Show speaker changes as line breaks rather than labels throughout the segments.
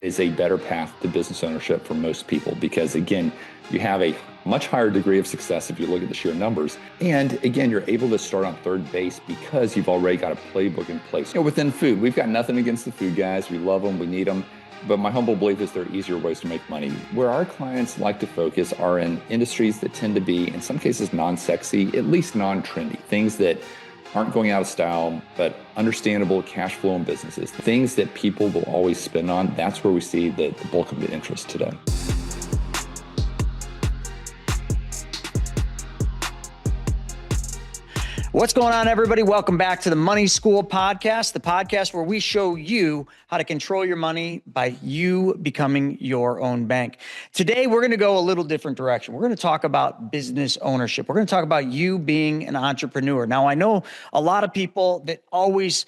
is a better path to business ownership for most people because, again, you have a much higher degree of success if you look at the sheer numbers. And again, you're able to start on third base because you've already got a playbook in place. Within food, we've got nothing against the food guys. We love them. We need them. But my humble belief is there are easier ways to make money. Where our clients like to focus are in industries that tend to be, in some cases, non-sexy, at least non-trendy. Things that aren't going out of style, but understandable cash flowing businesses. Things that people will always spend on. That's where we see the bulk of the interest today.
What's going on, everybody? Welcome back to the Money School podcast, the podcast where we show you how to control your money by you becoming your own bank. Today, we're going to go a little different direction. We're going to talk about business ownership. We're going to talk about you being an entrepreneur. Now, I know a lot of people that always,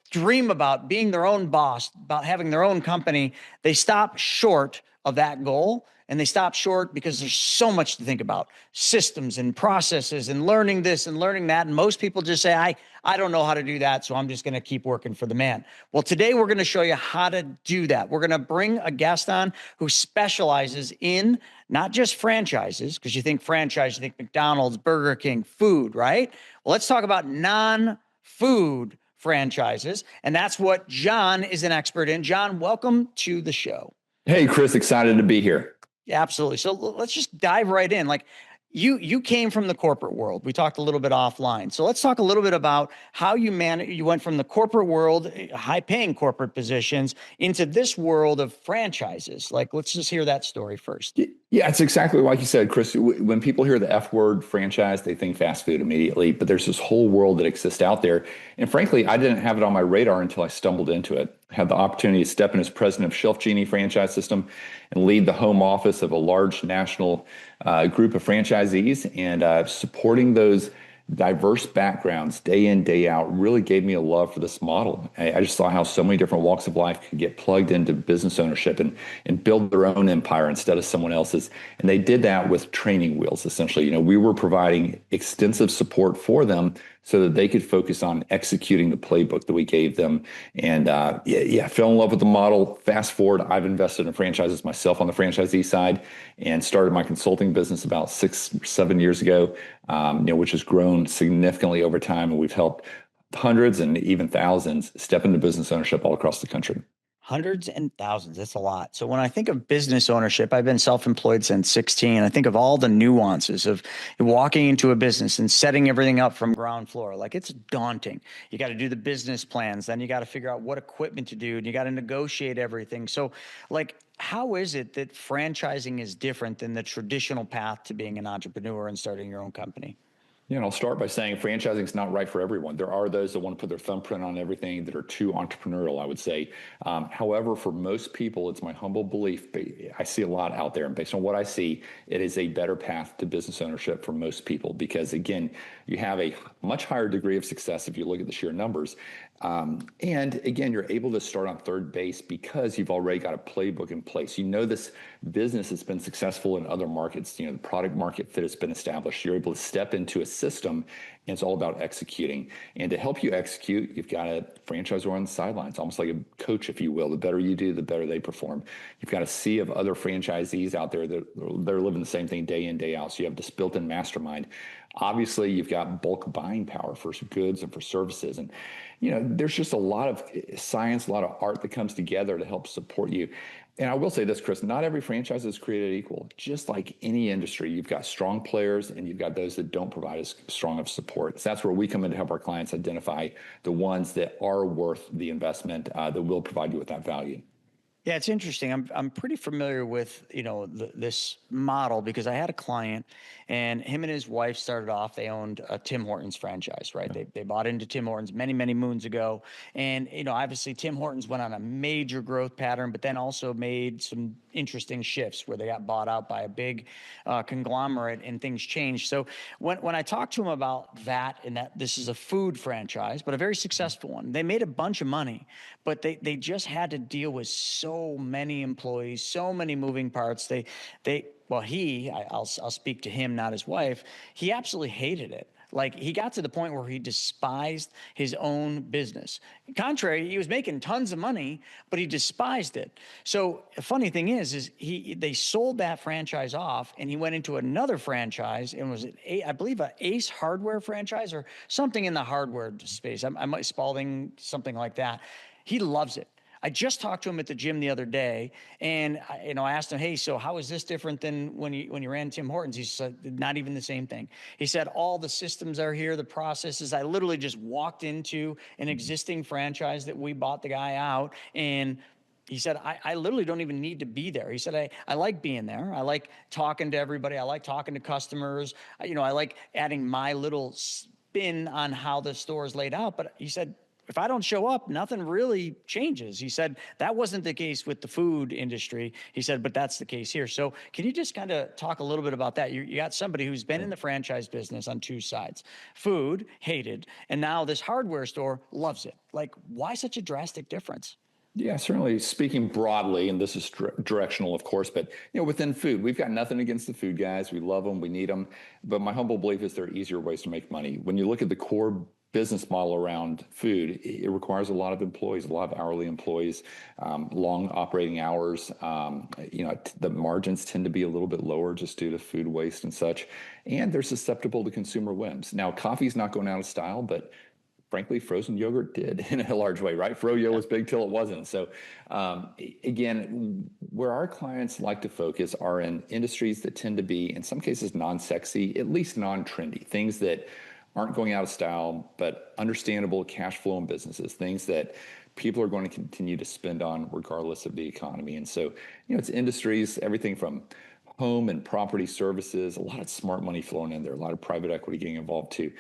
dream about being their own boss, about having their own company. They stop short of that goal. And they stop short because there's so much to think about, systems and processes and learning this and learning that. And most people just say, I don't know how to do that, so I'm just going to keep working for the man. Well, today we're going to show you how to do that. We're going to bring a guest on who specializes in not just franchises, because you think franchise, you think McDonald's, Burger King, food, right? Well, let's talk about non-food franchises. And that's what John is an expert in. John, welcome to the show.
Hey, Chris, excited to be here.
Yeah, absolutely. So let's just dive right in. Like you came from the corporate world. We talked a little bit offline. So let's talk a little bit about how you went from the corporate world, high paying corporate positions, into this world of franchises. Like, let's just hear that story first.
Yeah, it's exactly like you said, Chris. When people hear the F word, franchise, they think fast food immediately, but there's this whole world that exists out there. And frankly, I didn't have it on my radar until I stumbled into it. I had the opportunity to step in as president of Shelf Genie franchise system and lead the home office of a large national group of franchisees, and supporting those diverse backgrounds day in, day out really gave me a love for this model. I just saw how so many different walks of life could get plugged into business ownership and build their own empire instead of someone else's. And they did that with training wheels, essentially. We were providing extensive support for them so that they could focus on executing the playbook that we gave them. And fell in love with the model. Fast forward, I've invested in franchises myself on the franchisee side and started my consulting business about 6 or 7 years ago, which has grown significantly over time. And we've helped hundreds and even thousands step into business ownership all across the country.
Hundreds and thousands. That's a lot. So when I think of business ownership, I've been self-employed since 16. I think of all the nuances of walking into a business and setting everything up from ground floor. Like, it's daunting. You got to do the business plans. Then you got to figure out what equipment to do, and you got to negotiate everything. So like, how is it that franchising is different than the traditional path to being an entrepreneur and starting your own company?
And I'll start by saying franchising is not right for everyone. There are those that want to put their thumbprint on everything that are too entrepreneurial, I would say. However, for most people, it's my humble belief, I see a lot out there, and based on what I see, it is a better path to business ownership for most people because, again, you have a much higher degree of success if you look at the sheer numbers. And again, you're able to start on third base because you've already got a playbook in place. This business has been successful in other markets. The product market fit has been established. You're able to step into a system, and it's all about executing. And to help you execute, you've got a franchisor on the sidelines, almost like a coach, if you will. The better you do, the better they perform. You've got a sea of other franchisees out there that they're living the same thing day in, day out. So you have this built-in mastermind. Obviously, you've got bulk buying power for goods and for services. And, there's just a lot of science, a lot of art that comes together to help support you. And I will say this, Chris, not every franchise is created equal. Just like any industry, you've got strong players and you've got those that don't provide as strong of support. So that's where we come in to help our clients identify the ones that are worth the investment, that will provide you with that value.
Yeah, it's interesting. I'm pretty familiar with, this model because I had a client, and him and his wife started off, they owned a Tim Hortons franchise, right? They bought into Tim Hortons many, many moons ago. And, obviously Tim Hortons went on a major growth pattern, but then also made some interesting shifts where they got bought out by a big conglomerate and things changed. So when I talked to him about that, and that this is a food franchise, but a very successful one, they made a bunch of money, but they just had to deal with so many employees, so many moving parts. I'll speak to him, not his wife. He absolutely hated it. Like he got to the point where he despised his own business. Contrary, he was making tons of money, but he despised it. So the funny thing is they sold that franchise off, and he went into another franchise and was, I believe, an Ace Hardware franchise or something in the hardware space. I might Spalding, something like that. He loves it. I just talked to him at the gym the other day, and I asked him, "Hey, so how is this different than when you ran Tim Hortons?" He said, "Not even the same thing." He said, "All the systems are here, the processes. I literally just walked into an existing franchise that we bought the guy out, and." He said, I literally don't even need to be there. He said, I like being there. I like talking to everybody. I like talking to customers. I like adding my little spin on how the store is laid out. But he said, if I don't show up, nothing really changes. He said, that wasn't the case with the food industry. He said, but that's the case here. So can you just kind of talk a little bit about that? You got somebody who's been in the franchise business on two sides. Food, hated, and now this hardware store loves it. Like, why such a drastic difference?
Yeah, certainly speaking broadly, and this is directional, of course, but within food, we've got nothing against the food guys. We love them, we need them. But my humble belief is there are easier ways to make money. When you look at the core business model around food, it requires a lot of employees, a lot of hourly employees, long operating hours. The margins tend to be a little bit lower just due to food waste and such. And they're susceptible to consumer whims. Now, coffee's not going out of style, but frankly, frozen yogurt did in a large way, right? Froyo was big till it wasn't. So again, where our clients like to focus are in industries that tend to be, in some cases, non-sexy, at least non-trendy, things that aren't going out of style, but understandable cash flow in businesses, things that people are going to continue to spend on regardless of the economy. And so, it's industries, everything from home and property services, a lot of smart money flowing in there, a lot of private equity getting involved too,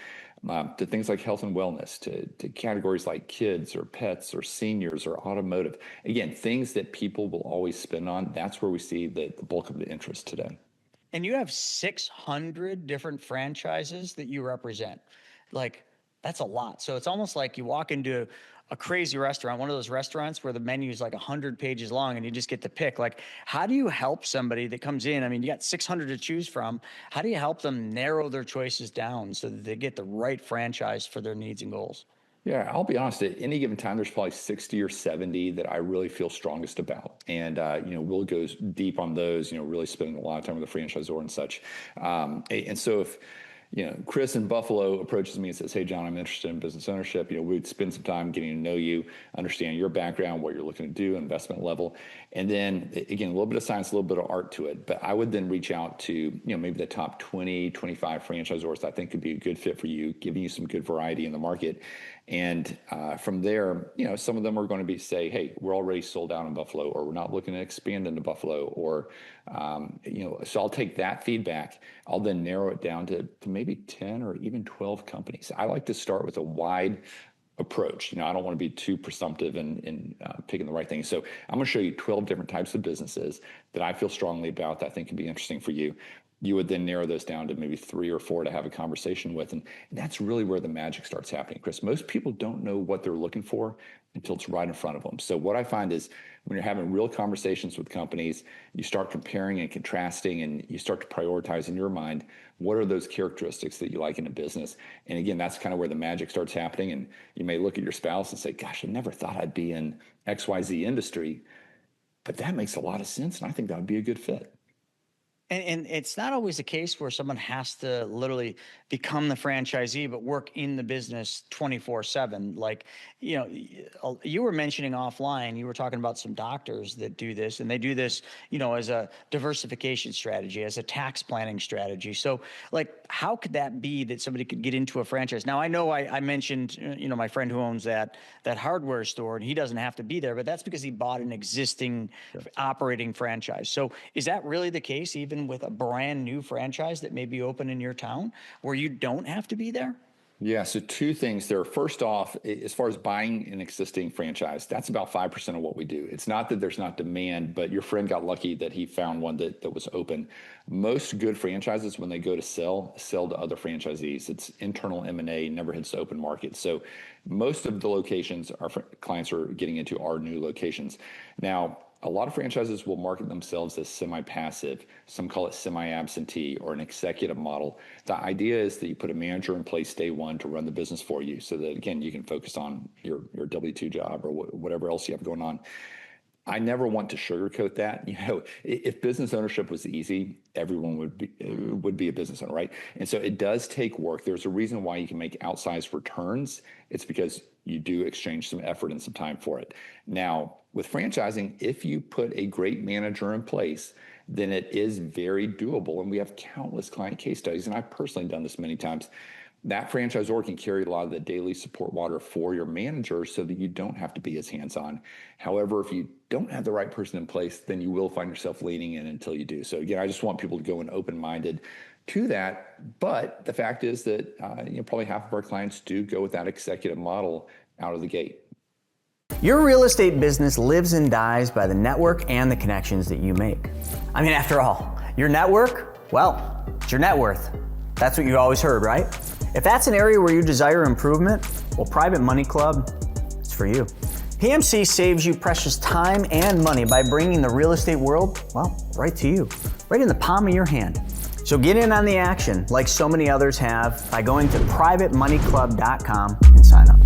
to things like health and wellness, to categories like kids or pets or seniors or automotive. Again, things that people will always spend on. That's where we see the bulk of the interest today.
And you have 600 different franchises that you represent. Like, that's a lot. So it's almost like you walk into a crazy restaurant, one of those restaurants where the menu is like 100 pages long and you just get to pick. Like, how do you help somebody that comes in? I mean, you got 600 to choose from. How do you help them narrow their choices down so that they get the right franchise for their needs and goals?
Yeah, I'll be honest, at any given time, there's probably 60 or 70 that I really feel strongest about. And, we'll go deep on those, really spending a lot of time with the franchisor and such. And so if, Chris in Buffalo approaches me and says, "Hey, John, I'm interested in business ownership. We'd spend some time getting to know you, understand your background, what you're looking to do, investment level. And then again, a little bit of science, a little bit of art to it. But I would then reach out to, maybe the top 20, 25 franchisors that I think could be a good fit for you, giving you some good variety in the market. And from there, some of them are going to say, "Hey, we're already sold out in Buffalo," or "We're not looking to expand into Buffalo," or, so I'll take that feedback. I'll then narrow it down to maybe 10 or even 12 companies. I like to start with a wide approach. I don't want to be too presumptive in picking the right thing. So I'm going to show you 12 different types of businesses that I feel strongly about that I think can be interesting for you. You would then narrow those down to maybe 3 or 4 to have a conversation with. And that's really where the magic starts happening, Chris. Most people don't know what they're looking for until it's right in front of them. So what I find is when you're having real conversations with companies, you start comparing and contrasting, and you start to prioritize in your mind, what are those characteristics that you like in a business? And again, that's kind of where the magic starts happening. And you may look at your spouse and say, "Gosh, I never thought I'd be in XYZ industry, but that makes a lot of sense. And I think that would be a good fit."
And it's not always the case where someone has to literally become the franchisee, but work in the business 24/7. Like, you were mentioning offline, you were talking about some doctors that do this, and they do this, as a diversification strategy, as a tax planning strategy. So like, how could that be that somebody could get into a franchise? Now, I know I mentioned, my friend who owns that hardware store, and he doesn't have to be there, but that's because he bought an existing operating franchise. So is that really the case, even with a brand new franchise that may be open in your town, where you don't have to be there?
Yeah, so 2 things there. First off, as far as buying an existing franchise, that's about 5% of what we do. It's not that there's not demand, but your friend got lucky that he found one that was open. Most good franchises, when they go to sell to other franchisees. It's internal M&A, never hits the open market. So most of the locations our clients are getting into are new locations. Now, a lot of franchises will market themselves as semi-passive. Some call it semi-absentee or an executive model. The idea is that you put a manager in place day one to run the business for you so that, again, you can focus on your W-2 job or whatever else you have going on. I never want to sugarcoat that. If business ownership was easy, everyone would be a business owner, right? And so it does take work. There's a reason why you can make outsized returns. It's because you do exchange some effort and some time for it. Now, with franchising, if you put a great manager in place, then it is very doable. And we have countless client case studies, and I've personally done this many times. That franchisor can carry a lot of the daily support water for your manager so that you don't have to be as hands-on. However, if you don't have the right person in place, then you will find yourself leaning in until you do. So again, I just want people to go in open-minded to that. But the fact is that probably half of our clients do go with that executive model out of the gate.
Your real estate business lives and dies by the network and the connections that you make. I mean, after all, your network, well, it's your net worth. That's what you always heard, right? If that's an area where you desire improvement, well, Private Money Club, it's for you. PMC saves you precious time and money by bringing the real estate world, well, right to you, right in the palm of your hand. So get in on the action, like so many others have, by going to privatemoneyclub.com and sign up.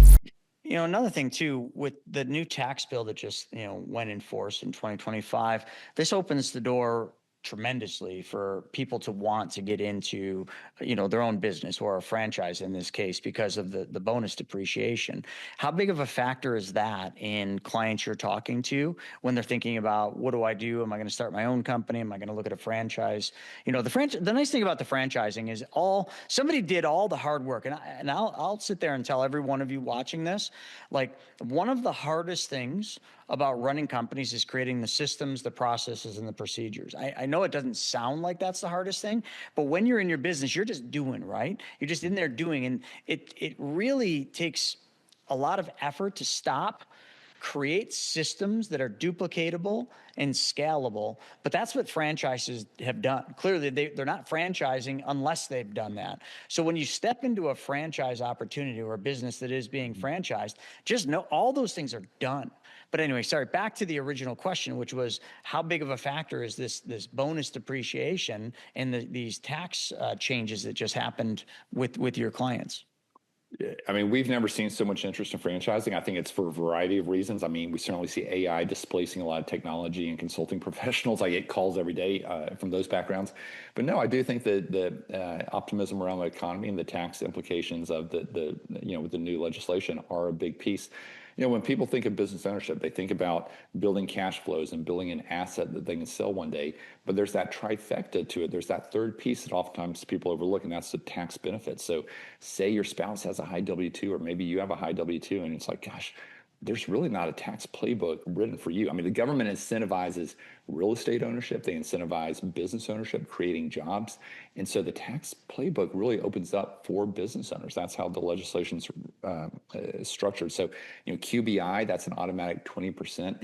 Another thing too, with the new tax bill that just, went in force in 2025, this opens the door tremendously for people to want to get into, their own business or a franchise in this case because of the bonus depreciation. How big of a factor is that in clients you're talking to when they're thinking about, what do I do? Am I going to start my own company? Am I going to look at a franchise? The nice thing about the franchising is somebody did all the hard work, and I'll sit there and tell every one of you watching this, like, one of the hardest things about running companies is creating the systems, the processes, and the procedures. I know it doesn't sound like that's the hardest thing, but when you're in your business, you're just doing, right? You're just in there doing, and it really takes a lot of effort to stop, create systems that are duplicatable and scalable. But that's what franchises have done. Clearly, they're not franchising unless they've done that. So when you step into a franchise opportunity or a business that is being franchised, just know all those things are done. But anyway, sorry, back to the original question, which was, how big of a factor is this bonus depreciation and these tax changes that just happened with your clients?
I mean, we've never seen so much interest in franchising. I think it's for a variety of reasons. I mean, we certainly see AI displacing a lot of technology and consulting professionals. I get calls every day from those backgrounds. But no, I do think that the optimism around the economy and the tax implications of with the new legislation are a big piece. When people think of business ownership, they think about building cash flows and building an asset that they can sell one day. But there's that trifecta to it. There's that third piece that oftentimes people overlook, and that's the tax benefits. So say your spouse has a high W-2, or maybe you have a high W-2, and it's like, gosh, there's really not a tax playbook written for you. I mean, the government incentivizes real estate ownership. They incentivize business ownership, creating jobs. And so the tax playbook really opens up for business owners. That's how the legislation's structured. So, QBI, that's an automatic 20%.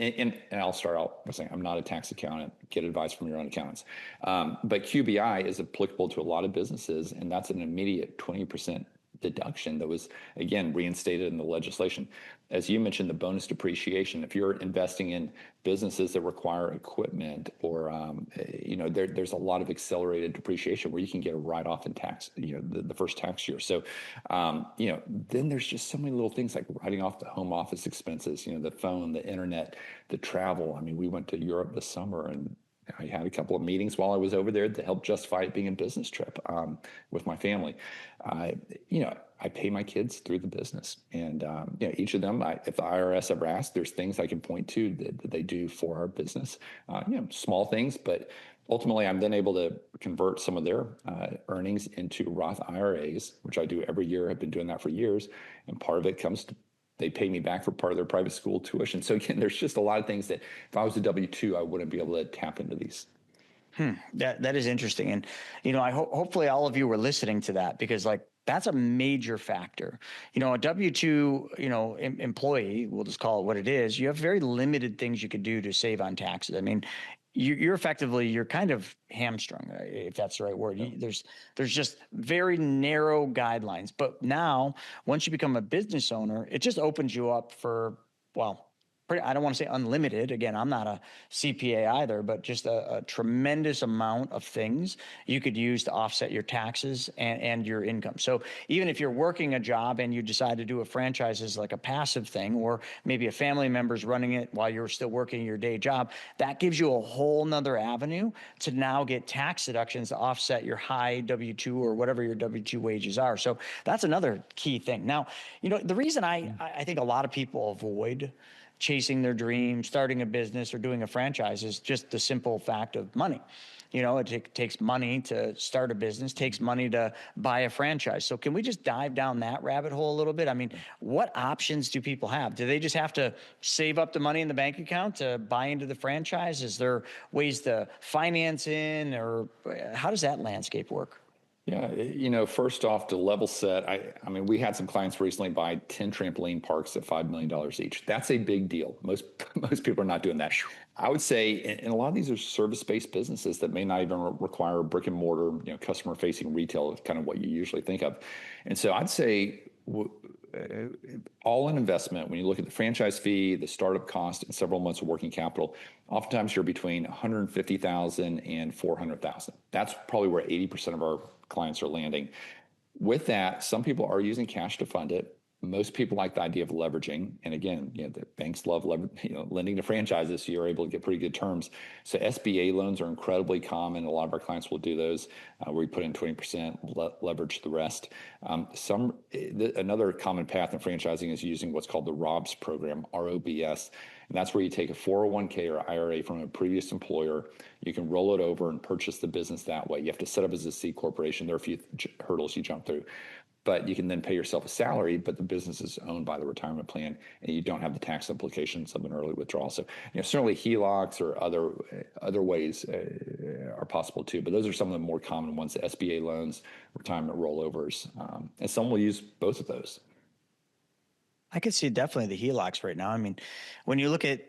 And I'll start out by saying I'm not a tax accountant. Get advice from your own accountants. But QBI is applicable to a lot of businesses, and that's an immediate 20% deduction that was, again, reinstated in the legislation. As you mentioned, the bonus depreciation, if you're investing in businesses that require equipment or, there's a lot of accelerated depreciation where you can get a write-off in tax, the first tax year. So, then there's just so many little things like writing off the home office expenses, the phone, the internet, the travel. I mean, we went to Europe this summer, and I had a couple of meetings while I was over there to help justify it being a business trip with my family. I pay my kids through the business, and each of them, if the IRS ever asks, there's things I can point to that they do for our business. Small things, but ultimately, I'm then able to convert some of their earnings into Roth IRAs, which I do every year. I've been doing that for years, and part of it comes to they pay me back for part of their private school tuition. So again, there's just a lot of things that if I was a W-2, I wouldn't be able to tap into these.
That is interesting. And, hopefully all of you were listening to that, because that's a major factor. A W-2, employee, we'll just call it what it is. You have very limited things you could do to save on taxes. I mean, you're kind of hamstrung, if that's the right word. There's just very narrow guidelines. But now, once you become a business owner, it just opens you up for, I don't want to say unlimited. Again, I'm not a CPA either, but just a tremendous amount of things you could use to offset your taxes and your income. So even if you're working a job and you decide to do a franchise as like a passive thing, or maybe a family member's running it while you're still working your day job, that gives you a whole nother avenue to now get tax deductions to offset your high W-2 or whatever your W-2 wages are. So that's another key thing. Now, the reason I think a lot of people avoid chasing their dreams, starting a business, or doing a franchise is just the simple fact of money. It takes money to start a business, takes money to buy a franchise. So can we just dive down that rabbit hole a little bit? I mean, what options do people have? Do they just have to save up the money in the bank account to buy into the franchise? Is there ways to finance in, or how does that landscape work?
Yeah, first off, to level set, I mean, we had some clients recently buy 10 trampoline parks at $5 million each. That's a big deal. Most people are not doing that. I would say, and a lot of these are service-based businesses that may not even require brick and mortar, customer-facing retail, kind of what you usually think of. And so I'd say all in investment, when you look at the franchise fee, the startup cost, and several months of working capital, oftentimes you're between $150,000 and $400,000. That's probably where 80% of our clients are landing. With that, some people are using cash to fund it. Most people like the idea of leveraging. And again, the banks love lending to franchises, so you're able to get pretty good terms. So SBA loans are incredibly common. A lot of our clients will do those where we put in 20%, leverage the rest. Another common path in franchising is using what's called the ROBS program, ROBS. And that's where you take a 401k or IRA from a previous employer. You can roll it over and purchase the business that way. You have to set up as a C corporation. There are a few hurdles you jump through. But you can then pay yourself a salary, but the business is owned by the retirement plan, and you don't have the tax implications of an early withdrawal. So, certainly HELOCs or other ways are possible too. But those are some of the more common ones: the SBA loans, retirement rollovers, and some will use both of those.
I could see definitely the HELOCs right now. I mean, when you look at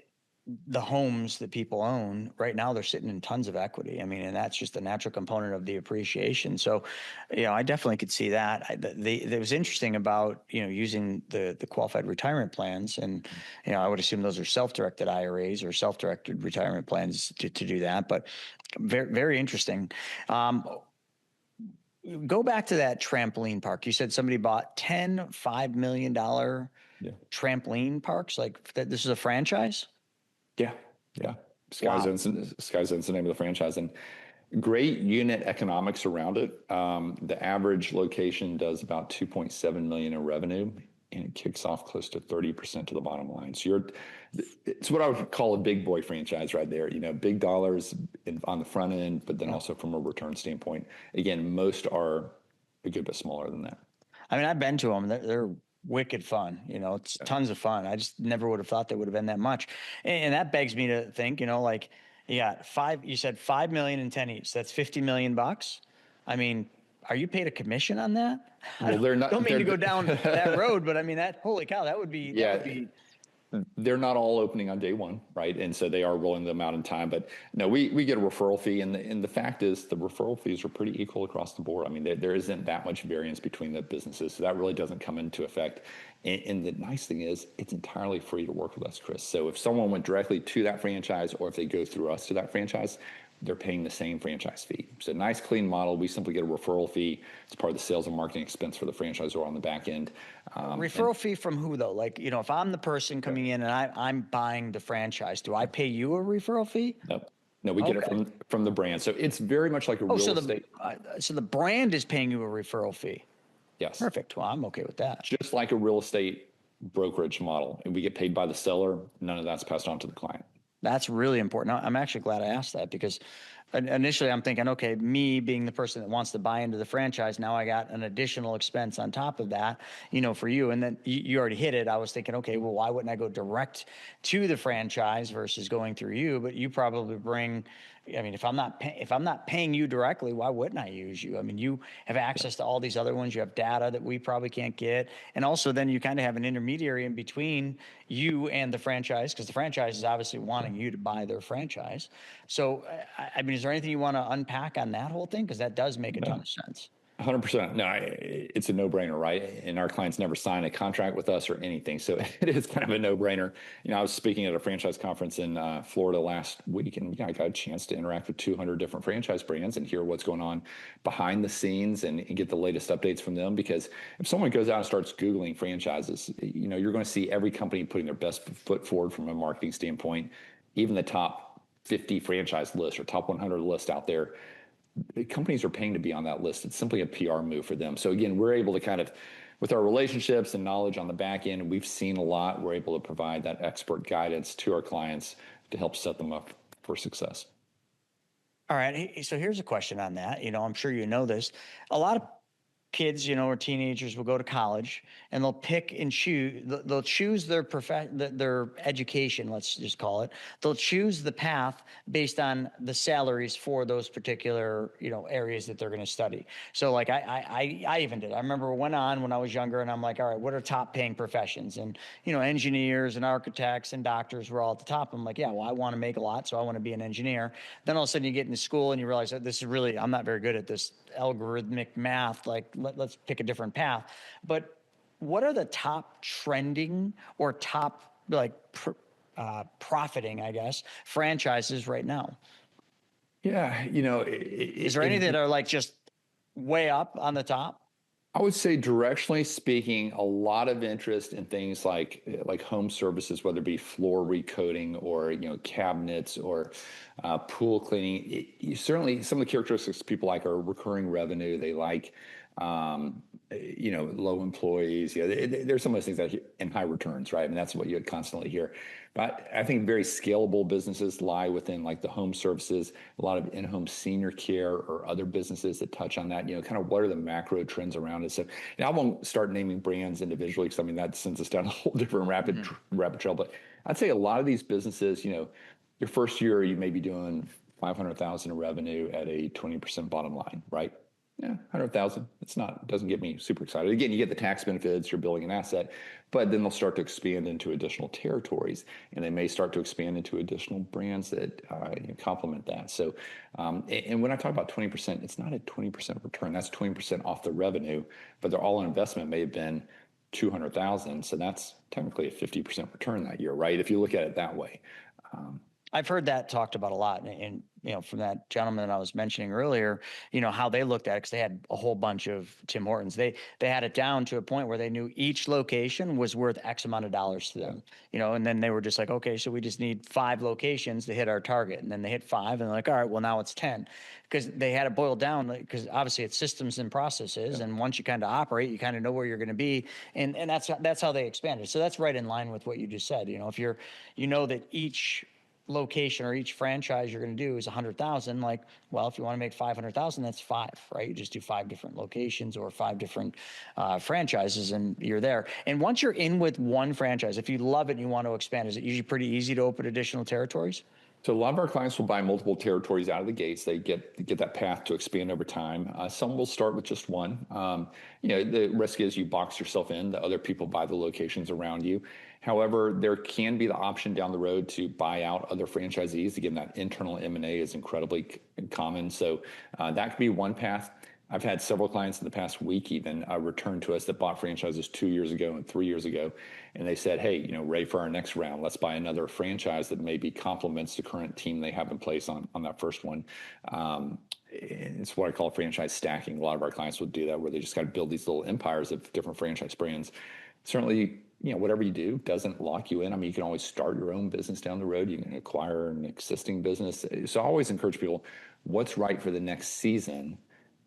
the homes that people own right now, they're sitting in tons of equity. I mean, and that's just a natural component of the appreciation. So, I definitely could see that. It was interesting about, using the qualified retirement plans. And, I would assume those are self-directed IRAs or self-directed retirement plans to do that. But very, very interesting. Go back to that trampoline park. You said somebody bought 10 $5 million trampoline parks. Like this is a franchise?
Yeah. Skyzone's the name of the franchise, and great unit economics around it. The average location does about 2.7 million in revenue, and it kicks off close to 30% to the bottom line. So it's what I would call a big boy franchise right there. Big dollars on the front end, but then also from a return standpoint. Again, most are a good bit smaller than that.
I mean, I've been to them. They're wicked fun. It's tons of fun. I just never would have thought they would have been that much. And that begs me to think, you said 5 million in 10 each. That's 50 million bucks. I mean, are you paid a commission on that?
Well, they're not.
Don't mean to go down that road, but I mean, holy cow, that would be.
They're not all opening on day one, right? And so they are rolling them out in time. But no, we get a referral fee, and the fact is the referral fees are pretty equal across the board. I mean, there isn't that much variance between the businesses, so that really doesn't come into effect. And the nice thing is it's entirely free to work with us, Chris. So if someone went directly to that franchise, or if they go through us to that franchise, they're paying the same franchise fee. So nice, clean model. We simply get a referral fee. It's part of the sales and marketing expense for the franchisor on the back end.
Referral fee from who though? Like, if I'm the person coming in and I'm buying the franchise, do I pay you a referral fee?
No, we get it from the brand. So it's very much like a real estate.
So the brand is paying you a referral fee.
Yes.
Perfect. Well, I'm okay with that.
Just like a real estate brokerage model, and we get paid by the seller. None of that's passed on to the client.
That's really important. I'm actually glad I asked that, because initially I'm thinking, okay, me being the person that wants to buy into the franchise, now I got an additional expense on top of that, for you. And then you already hit it. I was thinking, okay, well, why wouldn't I go direct to the franchise versus going through you? But you probably bring, if I'm not paying you directly, why wouldn't I use you? I mean, you have access to all these other ones. You have data that we probably can't get. And also then you kind of have an intermediary in between you and the franchise, because the franchise is obviously wanting you to buy their franchise. So, I mean, is there anything you want to unpack on that whole thing? Because that does make a ton of sense.
100%. No, it's a no-brainer, right? And our clients never sign a contract with us or anything, so it is kind of a no-brainer. I was speaking at a franchise conference in Florida last week, and I got a chance to interact with 200 different franchise brands and hear what's going on behind the scenes and get the latest updates from them. Because if someone goes out and starts Googling franchises, you're going to see every company putting their best foot forward from a marketing standpoint. Even the top 50 franchise list or top 100 list out there, companies are paying to be on that list. It's simply a PR move for them. So again, we're able to kind of, with our relationships and knowledge on the back end, we've seen a lot. We're able to provide that expert guidance to our clients to help set them up for success.
All right. So here's a question on that. I'm sure you know this. A lot of kids, or teenagers will go to college and they'll pick and choose. They'll choose their education. Let's just call it. They'll choose the path based on the salaries for those particular, areas that they're going to study. So like I even did. I remember when I was younger, and I'm like, all right, what are top paying professions? And engineers and architects and doctors were all at the top. I'm like, yeah, well, I want to make a lot, so I want to be an engineer. Then all of a sudden you get into school and you realize that I'm not very good at this algorithmic math. Like let's pick a different path. But what are the top trending or top profiting, I guess, franchises right now?
Yeah,
is there any that are like just way up on the top?
I would say directionally speaking, a lot of interest in things like home services, whether it be floor recoating or cabinets or pool cleaning. Certainly, some of the characteristics people like are recurring revenue. They like low employees. There's some of those things that and high returns, right? And that's what you would constantly hear. But I think very scalable businesses lie within like the home services, a lot of in-home senior care or other businesses that touch on that, kind of what are the macro trends around it. So I won't start naming brands individually because that sends us down a whole different rabbit trail. But I'd say a lot of these businesses, your first year, you may be doing 500,000 in revenue at a 20% bottom line, right? Yeah, 100,000. Doesn't get me super excited. Again, you get the tax benefits, you're building an asset, but then they'll start to expand into additional territories, and they may start to expand into additional brands that complement that. So, and when I talk about 20%, it's not a 20% return. That's 20% off the revenue, but their all-in investment may have been 200,000. So that's technically a 50% return that year, right? If you look at it that way.
I've heard that talked about a lot, and from that gentleman that I was mentioning earlier, how they looked at it, because they had a whole bunch of Tim Hortons. They had it down to a point where they knew each location was worth X amount of dollars to them, and then they were just like, okay, so we just need 5 locations to hit our target, and then they hit 5, and they're like, all right, well now it's 10, because they had it boiled down, because obviously it's systems and processes, and once you kind of operate, you kind of know where you're going to be, and that's how they expanded. So that's right in line with what you just said. If you're, that each location or each franchise you're going to do is 100,000, like, well, if you want to make 500,000, that's 5, right? You just do 5 different locations or 5 different franchises, and you're there. And once you're in with one franchise, if you love it and you want to expand, is it usually pretty easy to open additional territories?
So a lot of our clients will buy multiple territories out of the gates. They get that path to expand over time. Some will start with just one. The risk is you box yourself in. The other people buy the locations around you. However, there can be the option down the road to buy out other franchisees. Again, that internal M&A is incredibly common. So that could be one path. I've had several clients in the past week even return to us that bought franchises 2 years ago and 3 years ago. And they said, hey, ready for our next round. Let's buy another franchise that maybe complements the current team they have in place on that first one. It's what I call franchise stacking. A lot of our clients would do that, where they just kind of build these little empires of different franchise brands. Certainly, whatever you do doesn't lock you in. You can always start your own business down the road. You can acquire an existing business. So I always encourage people, what's right for the next season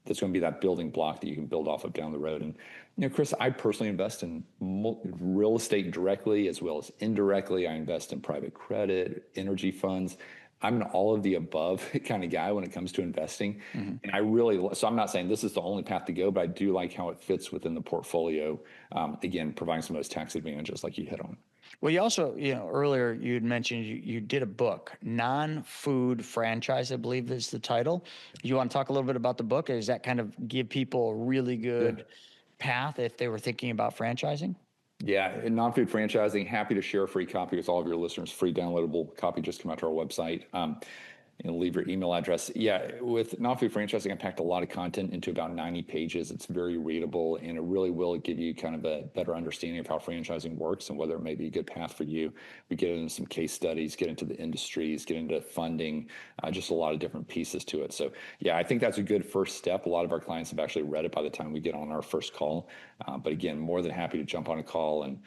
that's going to be that building block that you can build off of down the road. And, Chris, I personally invest in real estate directly as well as indirectly. I invest in private credit, energy funds. I'm an all of the above kind of guy when it comes to investing. Mm-hmm. And so I'm not saying this is the only path to go, but I do like how it fits within the portfolio. Again, providing some of those tax advantages like you hit on.
Well, you also, earlier you had mentioned you did a book, Non-Food Franchise, I believe is the title. You want to talk a little bit about the book? Does that kind of give people a really good path if they were thinking about franchising?
Yeah, in non-food franchising, happy to share a free copy with all of your listeners. Free downloadable copy just come out to our website. and leave your email address. Yeah, with non-food franchising, I packed a lot of content into about 90 pages. It's very readable, and it really will give you kind of a better understanding of how franchising works and whether it may be a good path for you. We get into some case studies, get into the industries, get into funding, just a lot of different pieces to it. So yeah, I think that's a good first step. A lot of our clients have actually read it by the time we get on our first call. But again, more than happy to jump on a call and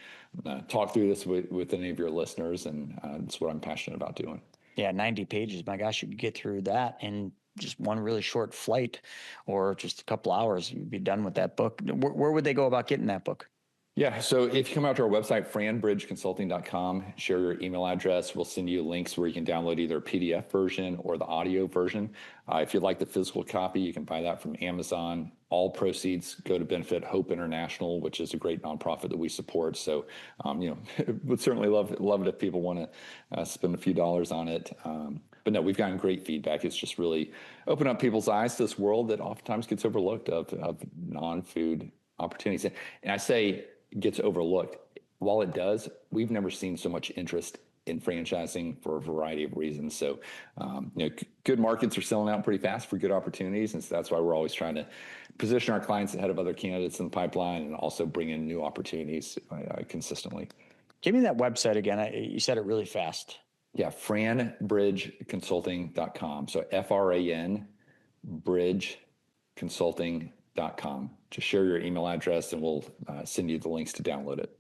talk through this with any of your listeners. And it's what I'm passionate about doing.
Yeah, 90 pages. My gosh, you could get through that in just one really short flight or just a couple hours. You'd be done with that book. Where would they go about getting that book?
Yeah, so if you come out to our website, franbridgeconsulting.com, share your email address, we'll send you links where you can download either a PDF version or the audio version. If you'd like the physical copy, you can buy that from Amazon. All proceeds go to benefit Hope International, which is a great nonprofit that we support. So, would certainly love it if people want to spend a few dollars on it. But no, we've gotten great feedback. It's just really opened up people's eyes to this world that oftentimes gets overlooked of non-food opportunities. And I say gets overlooked. While it does, we've never seen so much interest in franchising for a variety of reasons. So, good markets are selling out pretty fast for good opportunities. And so that's why we're always trying to position our clients ahead of other candidates in the pipeline and also bring in new opportunities consistently.
Give me that website again. You said it really fast.
Yeah, franbridgeconsulting.com. So FRAN bridgeconsulting.com. Just share your email address and we'll send you the links to download it.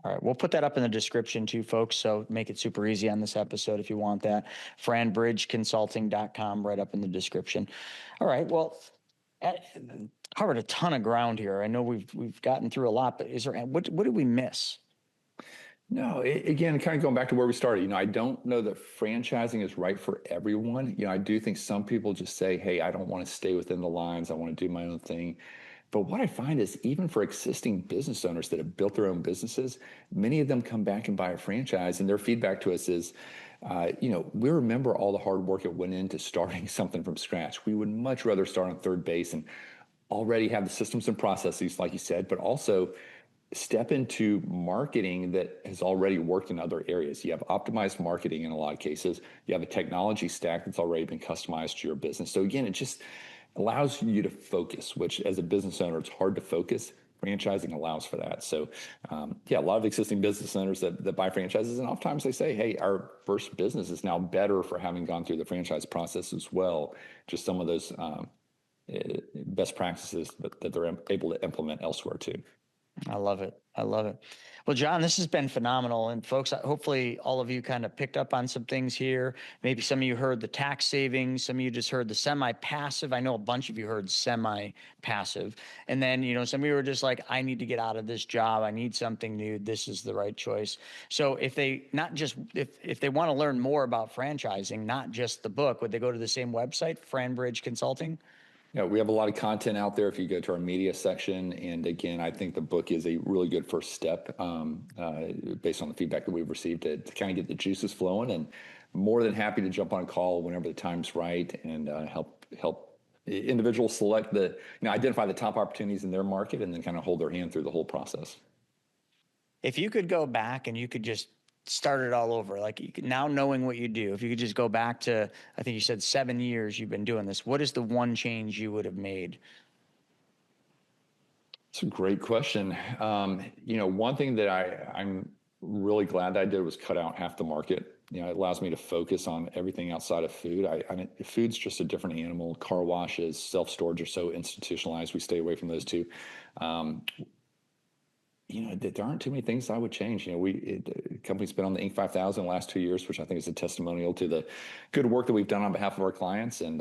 All right. We'll put that up in the description too, folks. So make it super easy on this episode if you want that. franbridgeconsulting.com right up in the description. All right. Well, covered a ton of ground here. I know we've gotten through a lot, but what did we miss?
No, again, kind of going back to where we started, I don't know that franchising is right for everyone. I do think some people just say, hey, I don't want to stay within the lines. I want to do my own thing. But what I find is even for existing business owners that have built their own businesses, many of them come back and buy a franchise. And their feedback to us is, we remember all the hard work that went into starting something from scratch. We would much rather start on third base and already have the systems and processes, like you said, but also step into marketing that has already worked in other areas. You have optimized marketing in a lot of cases. You have a technology stack that's already been customized to your business. So again, it just allows you to focus, which as a business owner, it's hard to focus. Franchising allows for that. So a lot of existing business owners that buy franchises, and oftentimes they say, hey, our first business is now better for having gone through the franchise process as well. Just some of those best practices that they're able to implement elsewhere too.
I love it. I love it. Well, John, this has been phenomenal. And folks, hopefully all of you kind of picked up on some things here. Maybe some of you heard the tax savings. Some of you just heard the semi-passive. I know a bunch of you heard semi-passive. And then, some of you were just like, I need to get out of this job. I need something new. This is the right choice. So if they want to learn more about franchising, not just the book, would they go to the same website, Franbridge Consulting?
Yeah, we have a lot of content out there if you go to our media section. And again, I think the book is a really good first step based on the feedback that we've received to kind of get the juices flowing. And more than happy to jump on a call whenever the time's right and help individuals select identify the top opportunities in their market and then kind of hold their hand through the whole process.
If you could go back and you could just start it all over, like now knowing what you do, if you could just go back to, I think you said 7 years you've been doing this, what is the one change you would have made?
It's a great question. One thing that I'm really glad I did was cut out half the market. It allows me to focus on everything outside of food. Food's just a different animal. Car washes, self-storage are so institutionalized. We stay away from those two. There aren't too many things I would change. The company's been on the Inc. 5000 the last 2 years, which I think is a testimonial to the good work that we've done on behalf of our clients. And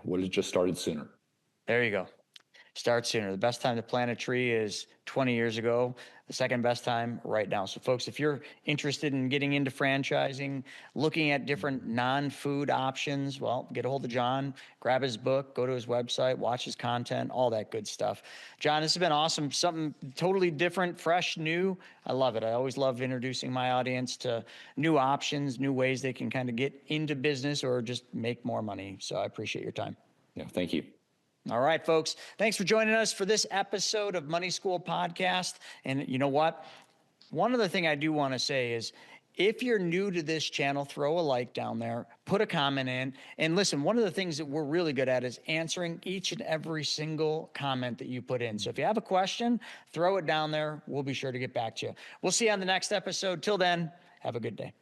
would have just started sooner.
There you go. Start sooner. The best time to plant a tree is 20 years ago. The second best time right now. So folks, if you're interested in getting into franchising, looking at different non-food options, well, get a hold of John, grab his book, go to his website, watch his content, all that good stuff. John, this has been awesome. Something totally different, fresh, new. I love it. I always love introducing my audience to new options, new ways they can kind of get into business or just make more money. So I appreciate your time.
Yeah, thank you.
All right, folks. Thanks for joining us for this episode of Money School Podcast. And you know what? One other thing I do want to say is If you're new to this channel, throw a like down there, put a comment in. And listen, one of the things that we're really good at is answering each and every single comment that you put in. So if you have a question, throw it down there. We'll be sure to get back to you. We'll see you on the next episode. Till then, have a good day.